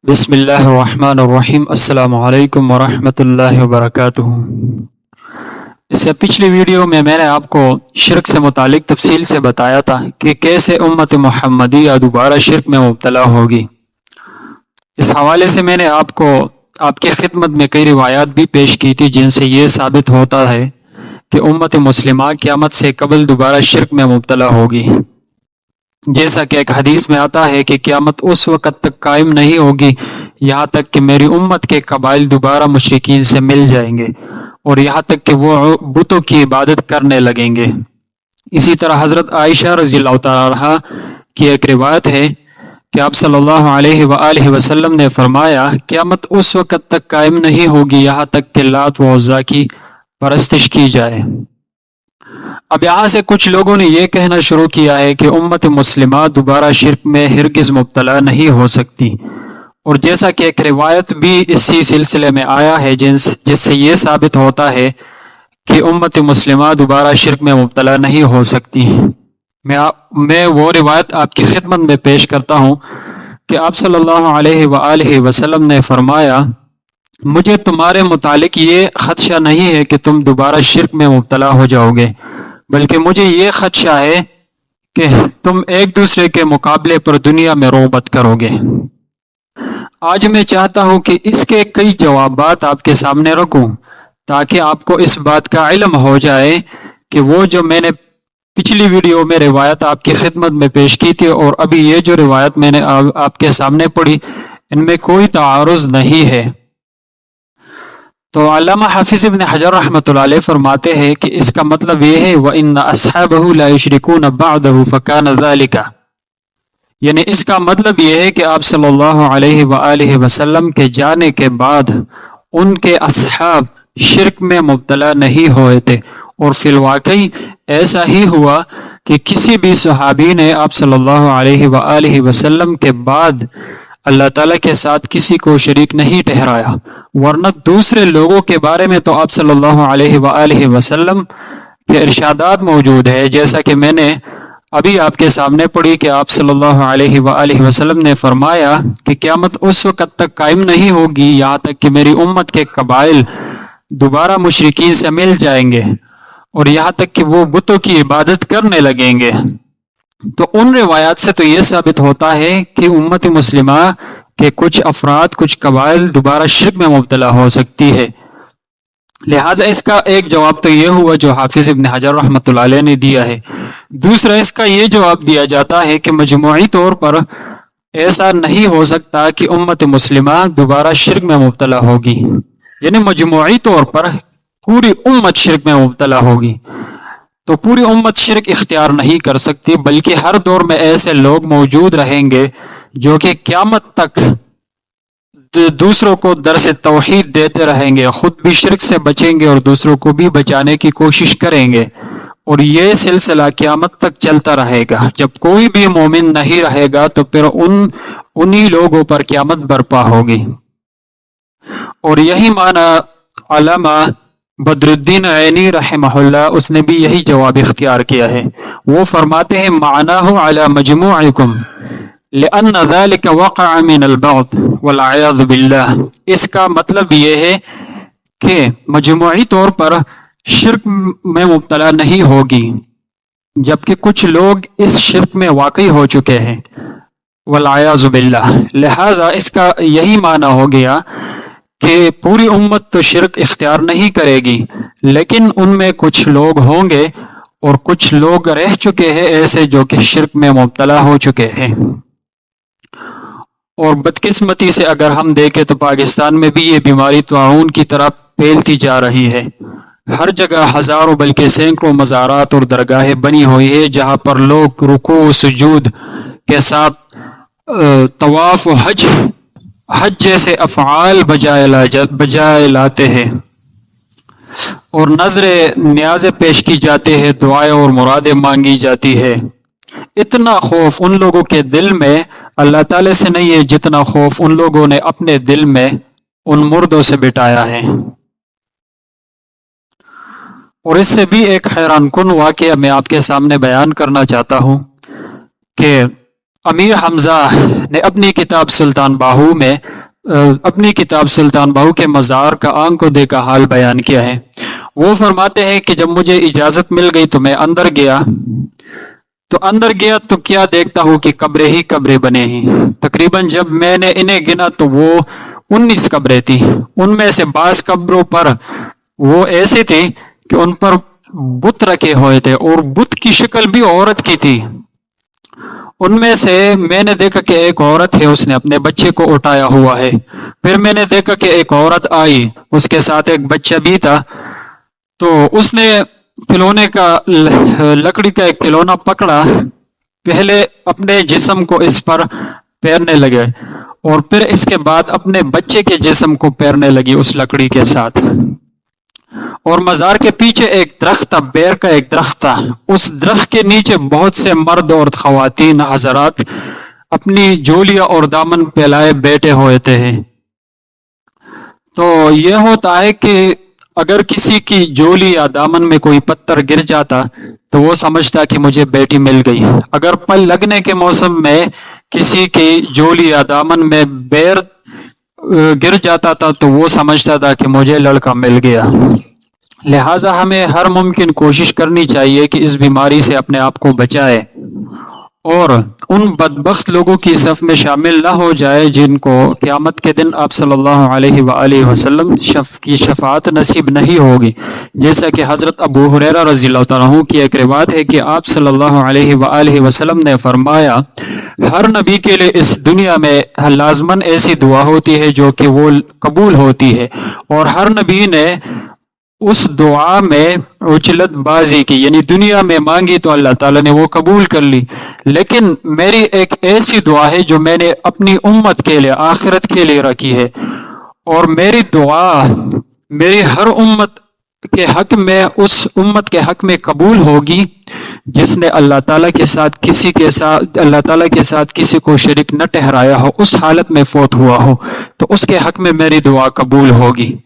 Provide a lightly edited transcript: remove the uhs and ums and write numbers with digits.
بسم اللہ الرحمن الرحیم۔ السلام علیکم ورحمۃ اللہ وبرکاتہ۔ اس سے پچھلی ویڈیو میں نے آپ کو شرک سے متعلق تفصیل سے بتایا تھا کہ کیسے امت محمدیہ دوبارہ شرک میں مبتلا ہوگی۔ اس حوالے سے میں نے آپ کی خدمت میں کئی روایات بھی پیش کی تھی جن سے یہ ثابت ہوتا ہے کہ امت مسلمہ قیامت سے قبل دوبارہ شرک میں مبتلا ہوگی۔ جیسا کہ ایک حدیث میں آتا ہے کہ قیامت اس وقت تک قائم نہیں ہوگی یہاں تک کہ میری امت کے قبائل دوبارہ مشرکین سے مل جائیں گے اور یہاں تک کہ وہ بتوں کی عبادت کرنے لگیں گے۔ اسی طرح حضرت عائشہ رضی اللہ تعالی عنہا کی ایک روایت ہے کہ آپ صلی اللہ علیہ وآلہ وسلم نے فرمایا، قیامت اس وقت تک قائم نہیں ہوگی یہاں تک کہ لات و عزیٰ کی پرستش کی جائے۔ اب یہاں سے کچھ لوگوں نے یہ کہنا شروع کیا ہے کہ امت مسلمہ دوبارہ شرک میں ہرگز مبتلا نہیں ہو سکتی، اور جیسا کہ ایک روایت بھی اسی سلسلے میں آیا ہے جس سے یہ ثابت ہوتا ہے کہ امت مسلمہ دوبارہ شرک میں مبتلا نہیں ہو سکتی۔ میں وہ روایت آپ کی خدمت میں پیش کرتا ہوں کہ آپ صلی اللہ علیہ وآلہ وسلم نے فرمایا، مجھے تمہارے متعلق یہ خدشہ نہیں ہے کہ تم دوبارہ شرک میں مبتلا ہو جاؤ گے، بلکہ مجھے یہ خدشہ ہے کہ تم ایک دوسرے کے مقابلے پر دنیا میں رغبت کرو گے۔ آج میں چاہتا ہوں کہ اس کے کئی جوابات آپ کے سامنے رکھوں تاکہ آپ کو اس بات کا علم ہو جائے کہ وہ جو میں نے پچھلی ویڈیو میں روایت آپ کی خدمت میں پیش کی تھی اور ابھی یہ جو روایت میں نے آپ کے سامنے پڑھی، ان میں کوئی تعارض نہیں ہے۔ تو علامہ حافظ ابن حجر رحمۃ اللہ علیہ فرماتے ہیں کہ اس کا مطلب یہ ہے وَإِنَّ أَصْحَابَهُ لَا يُشْرِكُونَ بَعْدَهُ فَكَانَ ذَلِكَ، یعنی اس کا مطلب یہ ہے کہ آپ صلی اللہ علیہ وآلہ وسلم کے جانے کے بعد ان کے اصحاب شرک میں مبتلا نہیں ہوئے تھے، اور فی الواقع ایسا ہی ہوا کہ کسی بھی صحابی نے آپ صلی اللہ علیہ وآلہ وسلم کے بعد اللہ تعالیٰ کے ساتھ کسی کو شریک نہیں ٹھہرایا، ورنہ دوسرے لوگوں کے بارے میں تو آپ صلی اللہ علیہ وآلہ وسلم کے ارشادات موجود ہے، جیسا کہ میں نے ابھی آپ کے سامنے پڑھی کہ آپ صلی اللہ علیہ وآلہ وسلم نے فرمایا کہ قیامت اس وقت تک قائم نہیں ہوگی یہاں تک کہ میری امت کے قبائل دوبارہ مشرکین سے مل جائیں گے اور یہاں تک کہ وہ بتوں کی عبادت کرنے لگیں گے۔ تو ان روایات سے تو یہ ثابت ہوتا ہے کہ امت مسلمہ کے کچھ افراد، کچھ قبائل دوبارہ شرک میں مبتلا ہو سکتی ہے۔ لہٰذا اس کا ایک جواب تو یہ ہوا جو حافظ ابن حجر رحمۃ اللہ علیہ نے دیا ہے۔ دوسرا اس کا یہ جواب دیا جاتا ہے کہ مجموعی طور پر ایسا نہیں ہو سکتا کہ امت مسلمہ دوبارہ شرک میں مبتلا ہوگی، یعنی مجموعی طور پر پوری امت شرک میں مبتلا ہوگی، تو پوری امت شرک اختیار نہیں کر سکتی، بلکہ ہر دور میں ایسے لوگ موجود رہیں گے جو کہ قیامت تک دوسروں کو درس توحید دیتے رہیں گے، خود بھی شرک سے بچیں گے اور دوسروں کو بھی بچانے کی کوشش کریں گے، اور یہ سلسلہ قیامت تک چلتا رہے گا۔ جب کوئی بھی مومن نہیں رہے گا تو پھر انہی لوگوں پر قیامت برپا ہوگی۔ اور یہی معنی علامہ بدر الدین عینی رحمہ اللہ، اس نے بھی یہی جواب اختیار کیا ہے۔ وہ فرماتے ہیں معناہ علی مجموعکم لأن ذلك وقع من البعض والعیاذ باللہ، اس کا مطلب یہ ہے کہ مجموعی طور پر شرک میں مبتلا نہیں ہوگی جبکہ کچھ لوگ اس شرک میں واقع ہو چکے ہیں، والعیاذ باللہ۔ لہٰذا اس کا یہی معنی ہو گیا کہ پوری امت تو شرک اختیار نہیں کرے گی، لیکن ان میں کچھ لوگ ہوں گے اور کچھ لوگ رہ چکے ہیں ایسے جو کہ شرک میں مبتلا ہو چکے ہیں۔ اور بدقسمتی سے اگر ہم دیکھیں تو پاکستان میں بھی یہ بیماری طاعون کی طرح پھیلتی جا رہی ہے۔ ہر جگہ ہزاروں بلکہ سینکڑوں مزارات اور درگاہیں بنی ہوئی ہے جہاں پر لوگ رکوع و سجود کے ساتھ طواف و حج جیسے افعال بجائے لاتے ہیں اور نظر نیازیں پیش کی جاتی ہے، دعائیں اور مرادیں مانگی جاتی ہے۔ اتنا خوف ان لوگوں کے دل میں اللہ تعالی سے نہیں ہے جتنا خوف ان لوگوں نے اپنے دل میں ان مردوں سے بٹھایا ہے۔ اور اس سے بھی ایک حیران کن واقعہ میں آپ کے سامنے بیان کرنا چاہتا ہوں کہ امیر حمزہ نے اپنی کتاب سلطان باہو کے مزار کا آنکھ کو دیکھا حال بیان کیا ہے۔ وہ فرماتے ہیں کہ جب مجھے اجازت مل گئی تو میں اندر گیا تو کیا دیکھتا ہوں کہ قبریں ہی قبریں بنے ہیں۔ تقریباً جب میں نے انہیں گنا تو وہ 19 قبریں تھیں۔ ان میں سے بعض قبروں پر وہ ایسی تھی کہ ان پر بت رکھے ہوئے تھے اور بت کی شکل بھی عورت کی تھی۔ ان میں سے میں نے دیکھا کہ ایک عورت ہے، اس نے اپنے بچے کو اٹھایا ہوا ہے۔ پھر میں نے دیکھا کہ ایک عورت آئی، اس کے ساتھ ایک بچہ بھی تھا، تو اس نے لکڑی کا ایک کھلونا پکڑا، پہلے اپنے جسم کو اس پر پھیرنے لگے اور پھر اس کے بعد اپنے بچے کے جسم کو پھیرنے لگی اس لکڑی کے ساتھ۔ اور مزار کے پیچھے ایک درخت تھا، بیر کا ایک درخت تھا، اس درخت کے نیچے بہت سے مرد اور خواتین حضرات اپنی جولیاں اور دامن پھیلائے بیٹھے ہوئے تھے۔ تو یہ ہوتا ہے کہ اگر کسی کی جولی یا دامن میں کوئی پتھر گر جاتا تو وہ سمجھتا کہ مجھے بیٹی مل گئی۔ اگر پل لگنے کے موسم میں کسی کی جولی یا دامن میں بیر گر جاتا تھا تو وہ سمجھتا تھا کہ مجھے لڑکا مل گیا۔ لہٰذا ہمیں ہر ممکن کوشش کرنی چاہیے کہ اس بیماری سے اپنے آپ کو بچائے اور ان بدبخت لوگوں کی صف میں شامل نہ ہو جائے جن کو قیامت کے دن آپ صلی اللہ علیہ وآلہ وسلم کی شفاعت نصیب نہیں ہوگی۔ جیسا کہ حضرت ابو ہریرہ رضی اللہ تعالیٰ عنہ کی ایک روایت ہے کہ آپ صلی اللہ علیہ وآلہ وسلم نے فرمایا، ہر نبی کے لیے اس دنیا میں لازماً ایسی دعا ہوتی ہے جو کہ وہ قبول ہوتی ہے، اور ہر نبی نے اس دعا میں اچلت بازی کی، یعنی دنیا میں مانگی تو اللہ تعالیٰ نے وہ قبول کر لی، لیکن میری ایک ایسی دعا ہے جو میں نے اپنی امت کے لیے، آخرت کے لیے رکھی ہے، اور میری دعا میری ہر امت کے حق میں، اس امت کے حق میں قبول ہوگی جس نے اللہ تعالیٰ کے ساتھ کسی کو شریک نہ ٹھہرایا ہو، اس حالت میں فوت ہوا ہو، تو اس کے حق میں میری دعا قبول ہوگی۔